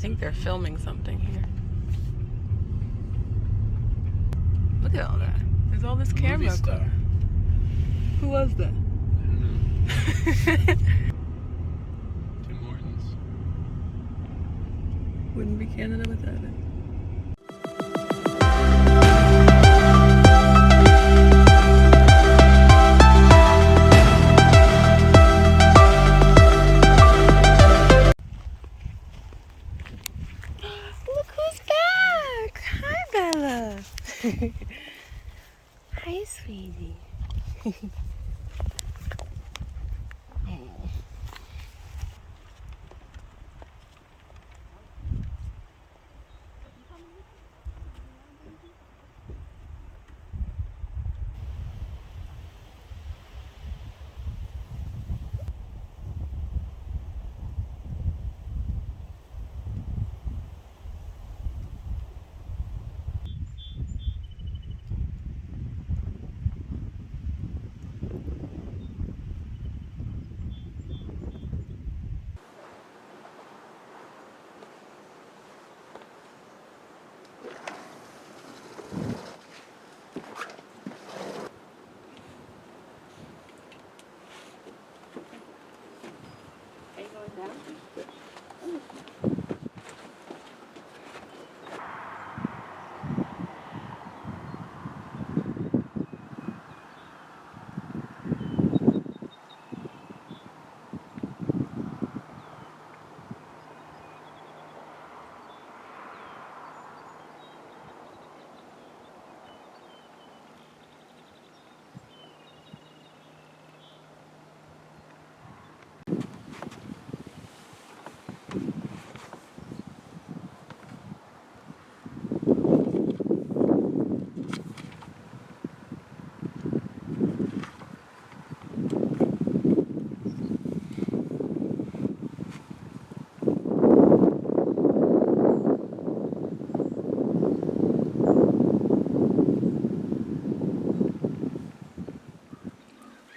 think they're filming something here. Look at all that. There's all this camera equipment. Who was that? I don't know. Tim Hortons. Wouldn't be Canada without it. Look who's back! Hi, Bella. Hi, sweetie.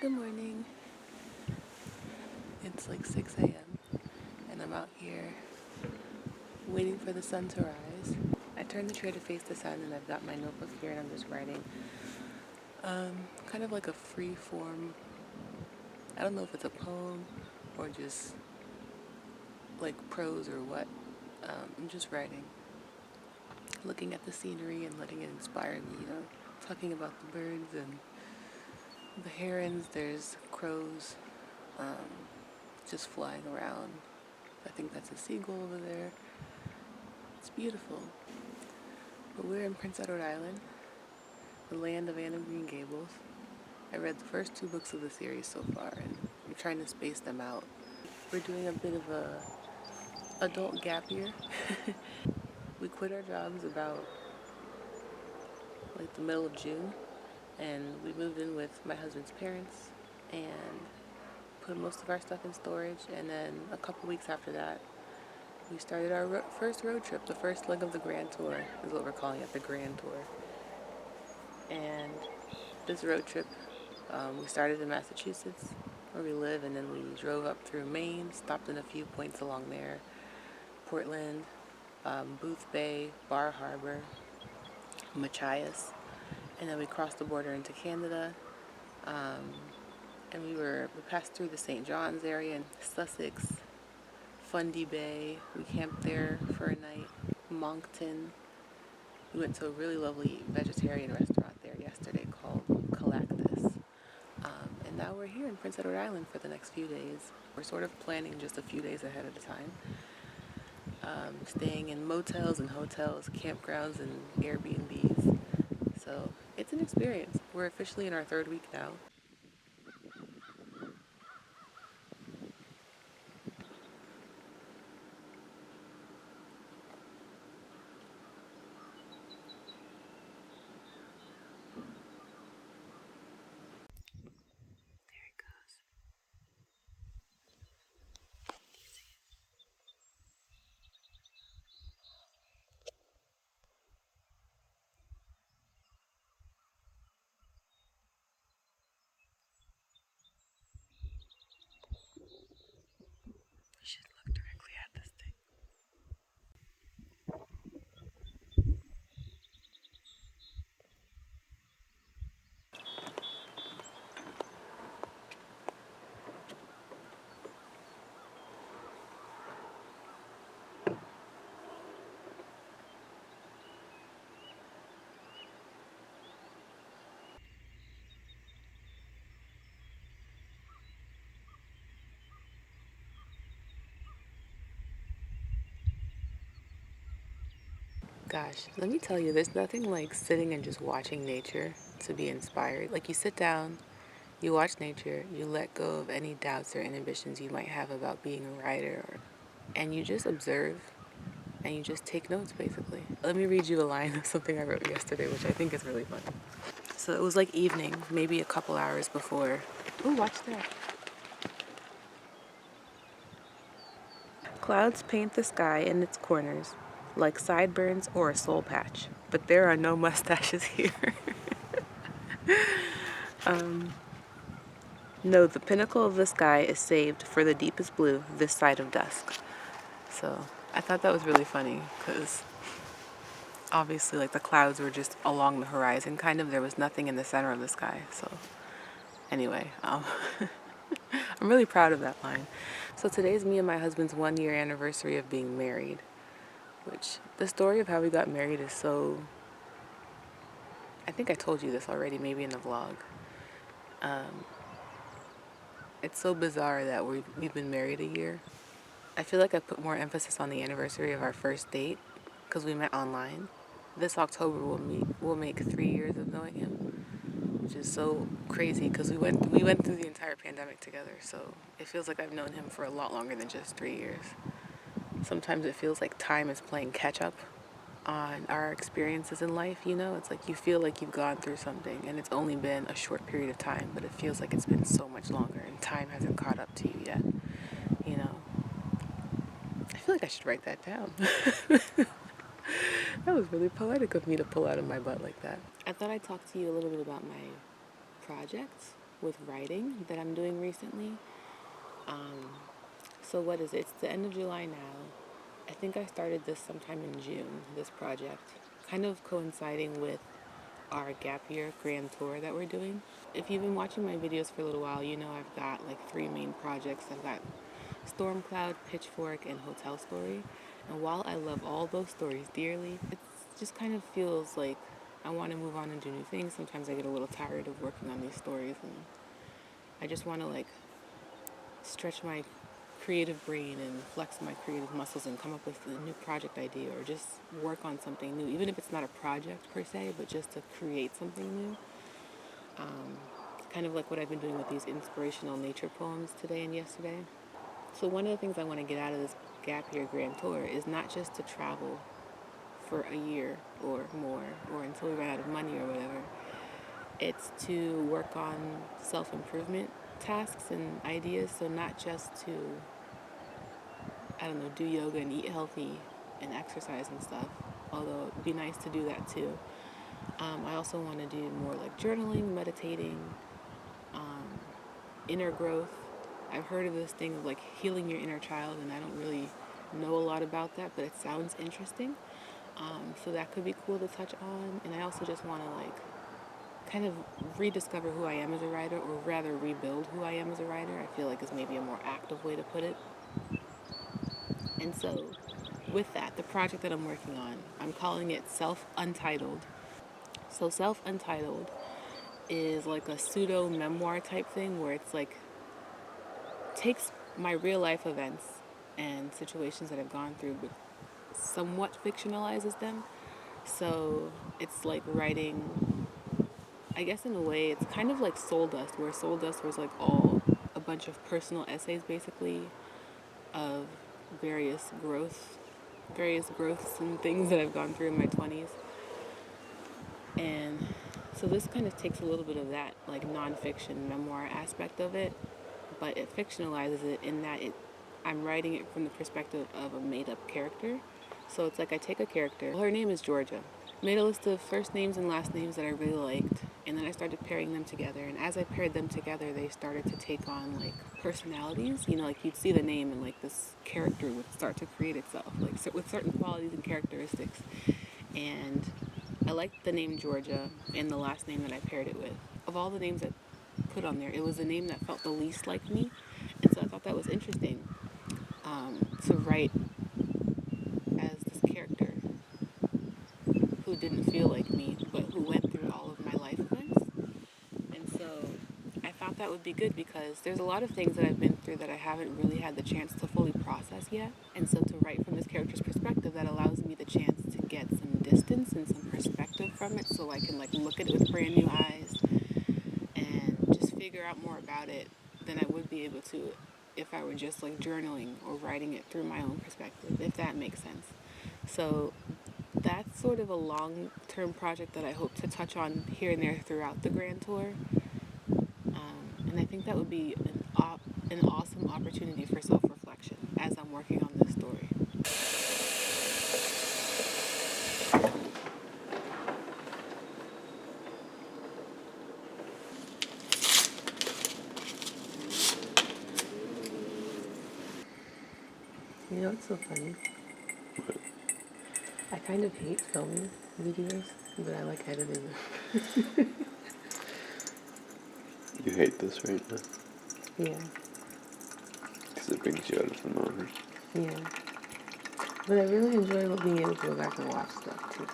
Good morning. It's like 6 a.m. and I'm out here waiting for the sun to rise. I turned the chair to face the sun and I've got my notebook here and I'm just writing kind of like a free form. I don't know if it's a poem or just like prose or what. I'm just writing, looking at the scenery and letting it inspire me, you know, talking about the birds and the herons. There's crows just flying around. I think that's a seagull over there. It's beautiful. But we're in Prince Edward Island, the land of Anne of Green Gables. I read the first 2 books of the series so far, and I'm trying to space them out. We're doing a bit of a adult gap year. We quit our jobs about like the middle of June, and we moved in with my husband's parents and put most of our stuff in storage. And then a couple weeks after that, we started our first road trip. The first leg of the Grand Tour is what we're calling it, the Grand Tour. And this road trip, we started in Massachusetts, where we live, and then we drove up through Maine, stopped in a few points along there, Portland, Booth Bay, Bar Harbor, Machias, and then we crossed the border into Canada, and we passed through the St. John's area in Sussex, Fundy Bay. We camped there for a night. Moncton. We went to a really lovely vegetarian restaurant there yesterday called Galactus. And now we're here in Prince Edward Island for the next few days. We're sort of planning just a few days ahead of time. Staying in motels and hotels, campgrounds and Airbnbs. So it's an experience. We're officially in our 3rd week now. Gosh, let me tell you, there's nothing like sitting and just watching nature to be inspired. Like you sit down, you watch nature, you let go of any doubts or inhibitions you might have about being a writer, and you just observe and you just take notes basically. Let me read you a line of something I wrote yesterday, which I think is really funny. So it was like evening, maybe a couple hours before. Ooh, watch that. Clouds paint the sky in its corners like sideburns or a soul patch, but there are no mustaches here. No, the pinnacle of the sky is saved for the deepest blue this side of dusk. So I thought that was really funny because obviously, like the clouds were just along the horizon, kind of. There was nothing in the center of the sky. So anyway, I'm really proud of that line. So today's me and my husband's 1 year anniversary of being married, which the story of how we got married is so. I think I told you this already, maybe in the vlog. It's so bizarre that we've been married a year. I feel like I put more emphasis on the anniversary of our first date because we met online. This October we'll make 3 years of knowing him, which is so crazy because we went through the entire pandemic together. So it feels like I've known him for a lot longer than just 3 years. Sometimes it feels like time is playing catch up on our experiences in life, you know? It's like you feel like you've gone through something and it's only been a short period of time, but it feels like it's been so much longer and time hasn't caught up to you yet, you know? I feel like I should write that down. That was really poetic of me to pull out of my butt like that. I thought I'd talk to you a little bit about my projects with writing that I'm doing recently. So what is it? It's the end of July now. I think I started this sometime in June, this project, kind of coinciding with our gap year grand tour that we're doing. If you've been watching my videos for a little while, you know I've got like 3 main projects. I've got Storm Cloud, Pitchfork, and Hotel Story. And while I love all those stories dearly, it just kind of feels like I want to move on and do new things. Sometimes I get a little tired of working on these stories and I just want to like stretch my creative brain and flex my creative muscles and come up with a new project idea or just work on something new, even if it's not a project per se, but just to create something new. Kind of like what I've been doing with these inspirational nature poems today and yesterday. So one of the things I want to get out of this gap year grand tour is not just to travel for a year or more or until we run out of money or whatever. It's to work on self-improvement tasks and ideas. So not just to, I don't know, do yoga and eat healthy and exercise and stuff, although it'd be nice to do that too. I also want to do more like journaling, meditating, inner growth. I've heard of this thing of like healing your inner child, and I don't really know a lot about that, but it sounds interesting. So that could be cool to touch on. And I also just want to like kind of rediscover who I am as a writer, or rather rebuild who I am as a writer. I feel like is maybe a more active way to put it. And so with that, the project that I'm working on, I'm calling it Self-Untitled. So Self-Untitled is like a pseudo memoir type thing where it's like takes my real life events and situations that I've gone through but somewhat fictionalizes them. So it's like writing, I guess in a way it's kind of like Soul Dust, where Soul Dust was like all a bunch of personal essays basically of various growths and things that I've gone through in my 20s. And so this kind of takes a little bit of that like nonfiction memoir aspect of it, but it fictionalizes it in that I'm writing it from the perspective of a made-up character. So it's like I take a character, well, her name is Georgia, made a list of first names and last names that I really liked, and then I started pairing them together, and as I paired them together, they started to take on like personalities, you know, like you'd see the name and like this character would start to create itself, like with certain qualities and characteristics. And I liked the name Georgia and the last name that I paired it with. Of all the names I put on there, it was the name that felt the least like me, and so I thought that was interesting, to write as this character who didn't feel like me, but who went through all of my life events. And so I thought that would be good because there's a lot of things that I've been through that I haven't really had the chance to fully process yet. And so to write from this character's perspective, that allows me the chance to get some distance and some perspective from it, so I can like look at it with brand new eyes and just figure out more about it than I would be able to if I were just like journaling or writing it through my own perspective, if that makes sense. So that's sort of a long-term project that I hope to touch on here and there throughout the grand tour. And I think that would be an awesome opportunity for self-reflection as I'm working on this story. You know what's so funny? I kind of hate filming videos, but I like editing them. You hate this right now? Yeah, Because it brings you out of the moment. yeah. But I really enjoy being able to go back and watch stuff too.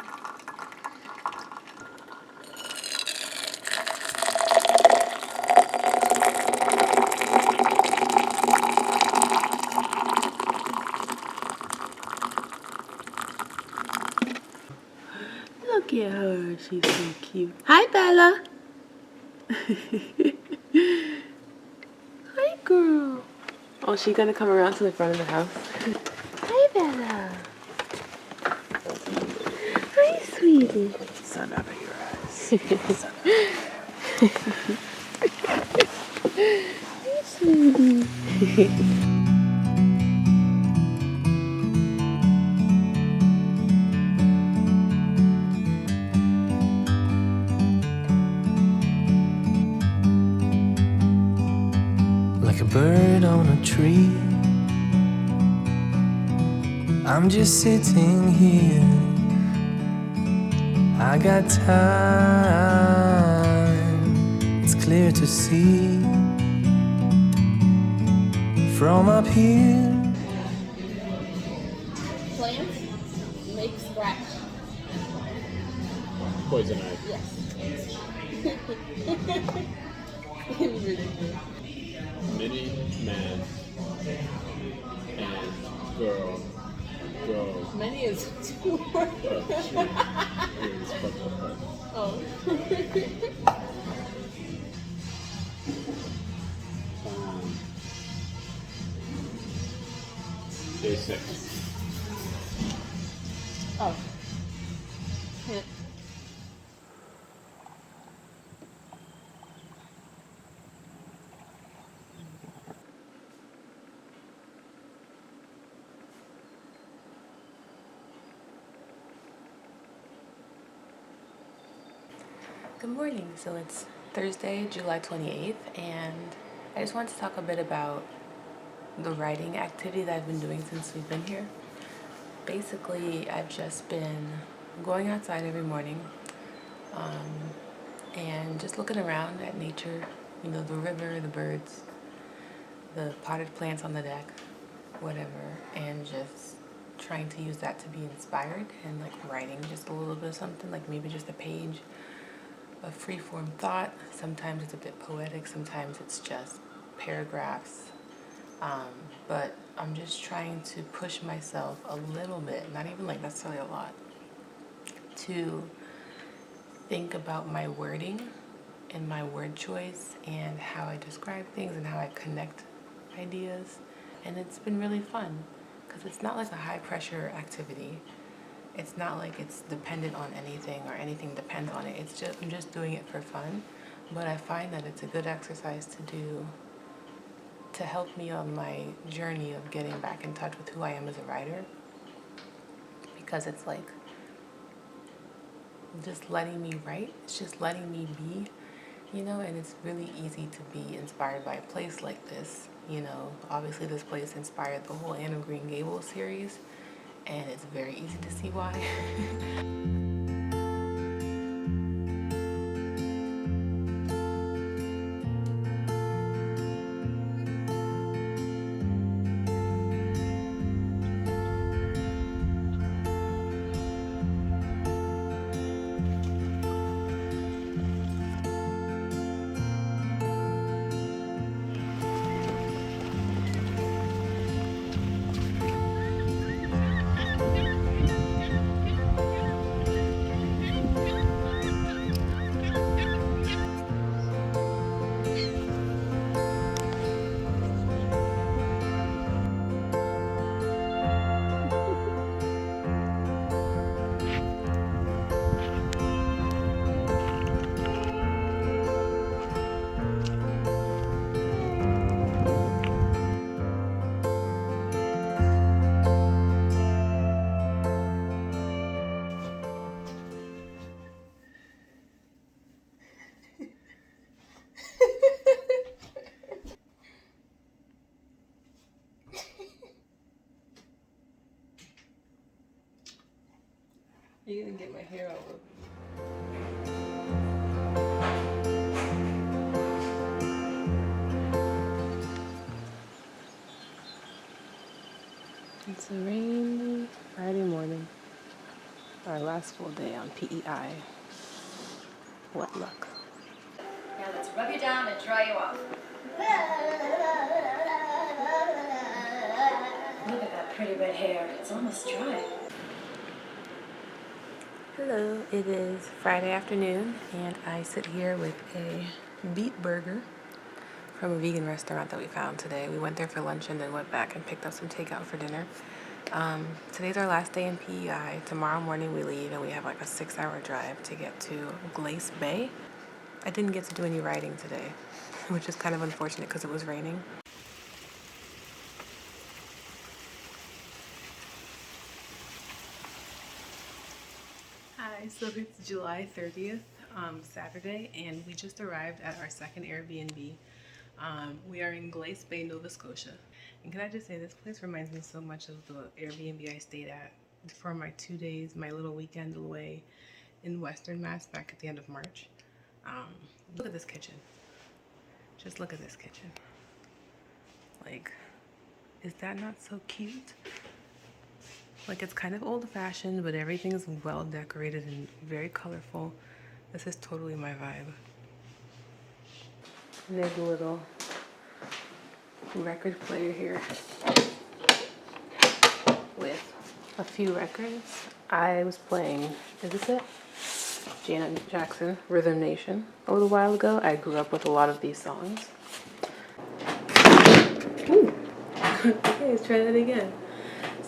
Look at her, she's so cute. Hi, Bella. Hi, girl. Oh, she's gonna come around to the front of the house. Hi, Bella. Hi, sweetie. Sun out of your eyes. Sun out. Hi, sweetie. Like a bird on a tree, I'm just sitting here. I got time, it's clear to see from up here. Plants make scratch. Poison ivy. Yes. Mini man and girl go. Many is too hard. Oh. Day 6. Oh. Yeah. Good morning. So it's Thursday, July 28th, and I just wanted to talk a bit about the writing activity that I've been doing since we've been here. Basically, I've just been going outside every morning and just looking around at nature, you know, the river, the birds, the potted plants on the deck, whatever, and just trying to use that to be inspired and like writing just a little bit of something, like maybe just a page of free-form thought. Sometimes it's a bit poetic, sometimes it's just paragraphs. But I'm just trying to push myself a little bit, not even like necessarily a lot, to think about my wording and my word choice and how I describe things and how I connect ideas. And it's been really fun because it's not like a high-pressure activity. It's not like it's dependent on anything or anything depends on it. It's just I'm just doing it for fun, but I find that it's a good exercise to do to help me on my journey of getting back in touch with who I am as a writer, because it's like just letting me write. It's just letting me be, you know, and it's really easy to be inspired by a place like this. You know, obviously this place inspired the whole Anne of Green Gables series, and it's very easy to see why. You're gonna get my hair over. It's a rainy Friday morning. Our last full day on PEI. What luck. Now let's rub you down and dry you off. Look at that pretty red hair. It's almost dry. Hello, it is Friday afternoon and I sit here with a beet burger from a vegan restaurant that we found today. We went there for lunch and then went back and picked up some takeout for dinner. Today's our last day in PEI. Tomorrow morning we leave and we have like a 6-hour drive to get to Glace Bay. I didn't get to do any riding today, which is kind of unfortunate because it was raining. Hi, so it's July 30th, Saturday, and we just arrived at our second Airbnb. We are in Glace Bay, Nova Scotia. And can I just say, this place reminds me so much of the Airbnb I stayed at for my 2 days, my little weekend away in Western Mass back at the end of March. Look at this kitchen. Just look at this kitchen. Like, is that not so cute? Like, it's kind of old-fashioned, but everything is well decorated and very colorful. This is totally my vibe. And there's a little record player here with a few records. I was playing, is this it? Janet Jackson, Rhythm Nation, a little while ago. I grew up with a lot of these songs. Ooh. Okay, let's try that again.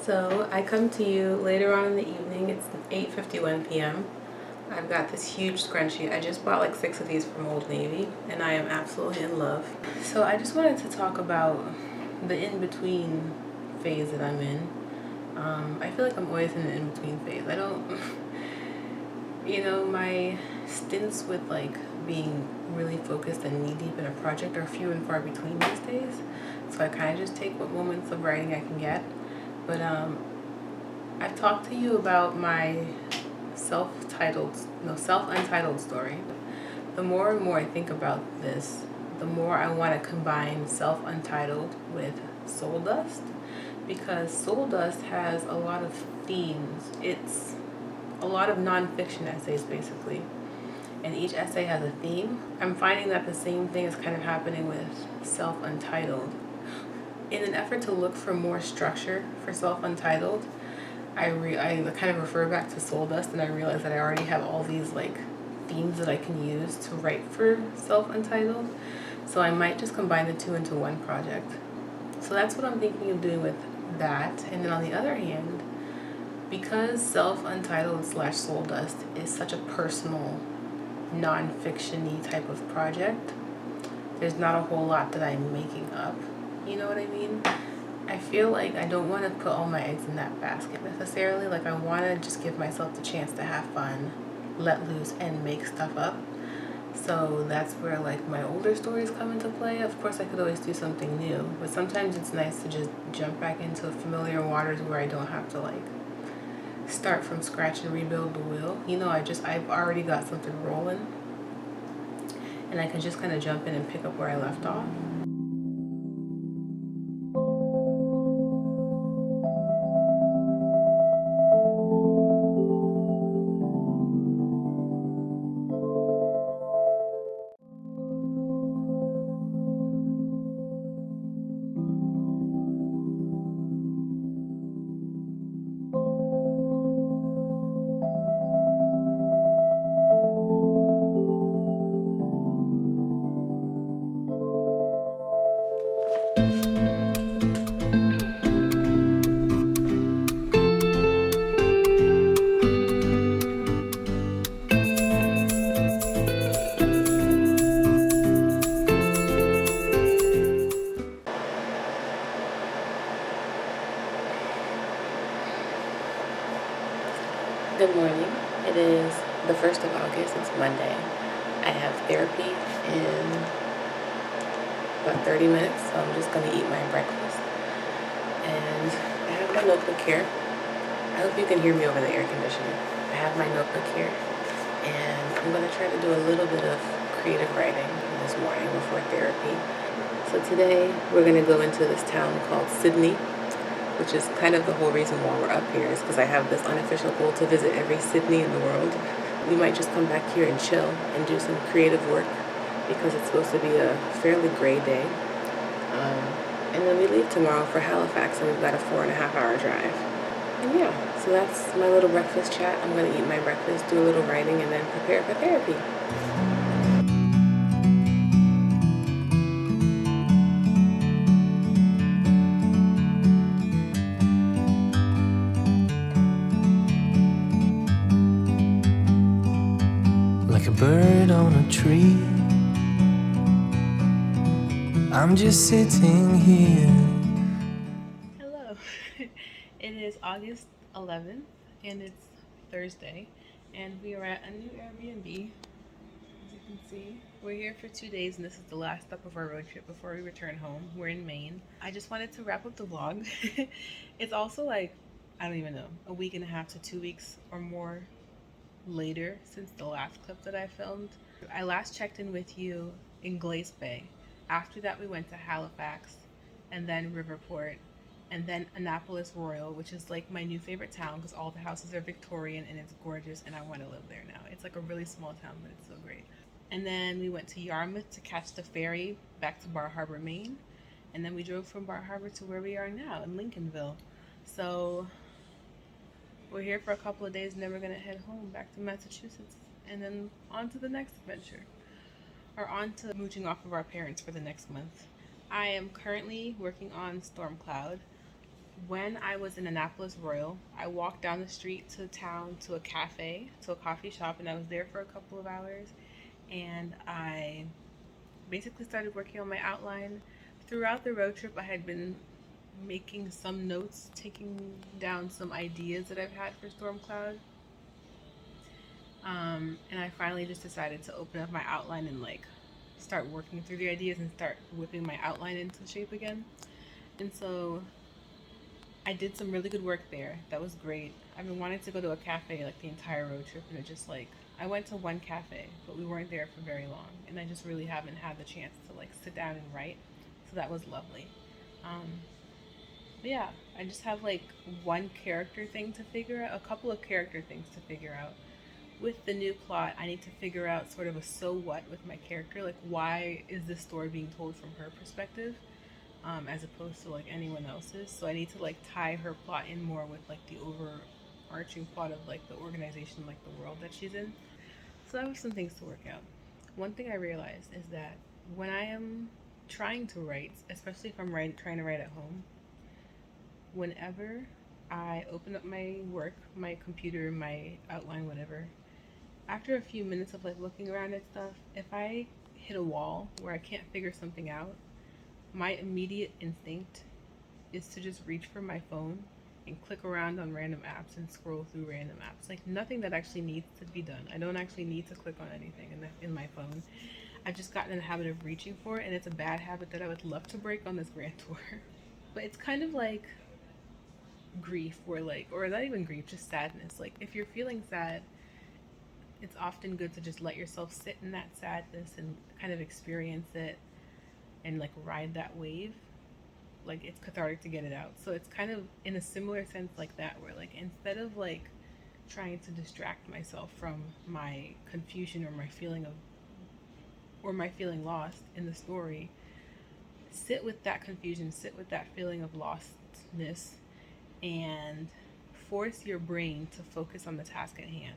So I come to you later on in the evening. It's 8:51 p.m. I've got this huge scrunchie. I just bought like 6 of these from Old Navy and I am absolutely in love. So I just wanted to talk about the in-between phase that I'm in. I feel like I'm always in an in-between phase. I don't, you know, my stints with like being really focused and knee-deep in a project are few and far between these days. So I kind of just take what moments of writing I can get. But I've talked to you about my self-untitled story. The more and more I think about this, the more I want to combine self-untitled with Soul Dust, because Soul Dust has a lot of themes. It's a lot of non-fiction essays basically, and each essay has a theme. I'm finding that the same thing is kind of happening with self-untitled. In an effort to look for more structure for self-untitled, I kind of refer back to Soul Dust, and I realize that I already have all these like themes that I can use to write for self-untitled. So I might just combine the two into one project. So that's what I'm thinking of doing with that. And then on the other hand, because self-untitled / Soul Dust is such a personal, non-fiction-y type of project, there's not a whole lot that I'm making up. You know what I mean? I feel like I don't want to put all my eggs in that basket necessarily. Like, I want to just give myself the chance to have fun, let loose, and make stuff up. So that's where like my older stories come into play. Of course, I could always do something new, but sometimes it's nice to just jump back into familiar waters where I don't have to like start from scratch and rebuild the wheel. You know, I've already got something rolling, and I can just kind of jump in and pick up where I left off. Good morning. It is the 1st of August. It's Monday. I have therapy in about 30 minutes, so I'm just going to eat my breakfast. And I have my notebook here. I hope you can hear me over the air conditioning. I have my notebook here, and I'm going to try to do a little bit of creative writing this morning before therapy. So today we're going to go into this town called Sydney, which is kind of the whole reason why we're up here, is because I have this unofficial goal to visit every Sydney in the world. We might just come back here and chill and do some creative work because it's supposed to be a fairly gray day. And then we leave tomorrow for Halifax, and we've got a 4.5-hour drive. And yeah, so that's my little breakfast chat. I'm going to eat my breakfast, do a little writing, and then prepare for therapy. Like a bird on a tree, I'm just sitting here. Hello. It is August 11th, and it's Thursday, and we are at a new Airbnb. As you can see, we're here for 2 days, and this is the last stop of our road trip before we return home. We're in Maine. I just wanted to wrap up the vlog. It's also like, I don't even know, a week and a half to 2 weeks or more later since the last clip that I filmed. I last checked in with you in Glace Bay. After that we went to Halifax, and then Riverport, and then Annapolis Royal, which is like my new favorite town because all the houses are Victorian and it's gorgeous and I want to live there now. It's like a really small town, but it's so great. And then we went to Yarmouth to catch the ferry back to Bar Harbor, Maine, and then we drove from Bar Harbor to where we are now in Lincolnville. So we're here for a couple of days, and then we're gonna head home back to Massachusetts, and then on to the next adventure, or on to mooching off of our parents for the next month. I am currently working on Storm Cloud. When I was in Annapolis Royal, I walked down the street to town to a cafe, to a coffee shop, and I was there for a couple of hours, and I basically started working on my outline. Throughout the road trip, I had been making some notes, taking down some ideas that I've had for Storm Cloud. And I finally just decided to open up my outline and like start working through the ideas and start whipping my outline into shape again. And so I did some really good work there. That was great. I've been wanting to go to a cafe like the entire road trip, and it just like, I went to one cafe, but we weren't there for very long, and I just really haven't had the chance to like sit down and write. So that was lovely. But yeah, I just have like one character thing to figure out, a couple of character things to figure out. With the new plot, I need to figure out sort of a so what with my character. Like, why is this story being told from her perspective, as opposed to like anyone else's? So I need to like tie her plot in more with like the overarching plot of like the organization, like the world that she's in. So that was some things to work out. One thing I realized is that when I am trying to write, especially if I'm trying to write at home, whenever I open up my work, my computer, my outline, whatever, after a few minutes of like looking around at stuff, if I hit a wall where I can't figure something out, my immediate instinct is to just reach for my phone and click around on random apps and scroll through random apps. Like nothing that actually needs to be done. I don't actually need to click on anything in my phone. I've just gotten in the habit of reaching for it, and it's a bad habit that I would love to break on this grand tour. But it's kind of like grief, or not even grief, just sadness. Like if you're feeling sad, it's often good to just let yourself sit in that sadness and kind of experience it and like ride that wave. Like it's cathartic to get it out. So it's kind of in a similar sense like that, where like instead of like trying to distract myself from my confusion or my feeling lost in the story, sit with that confusion, sit with that feeling of lostness, and force your brain to focus on the task at hand.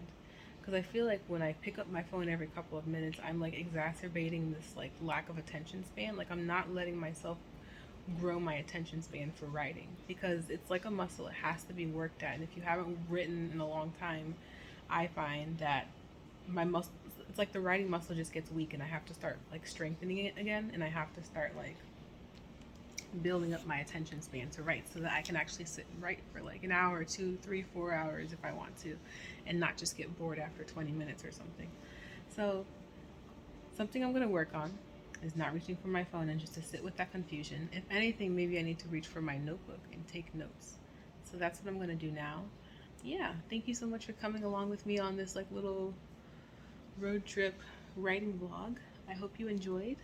Because I feel like when I pick up my phone every couple of minutes, I'm like exacerbating this like lack of attention span. Like I'm not letting myself grow my attention span for writing, because it's like a muscle. It has to be worked at, and if you haven't written in a long time, I find that my muscle, it's like the writing muscle just gets weak, and I have to start like strengthening it again, and I have to start like building up my attention span to write, so that I can actually sit and write for like an hour, 2, 3, 4 hours if I want to, and not just get bored after 20 minutes or something. So something I'm going to work on is not reaching for my phone and just to sit with that confusion. If anything, maybe I need to reach for my notebook and take notes. So that's what I'm going to do now. yeah, thank you so much for coming along with me on this like little road trip writing vlog. I hope you enjoyed,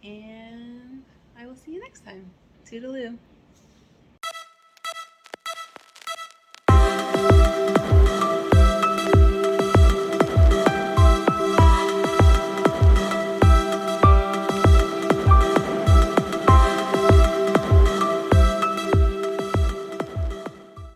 and I will see you next time. Toodaloo.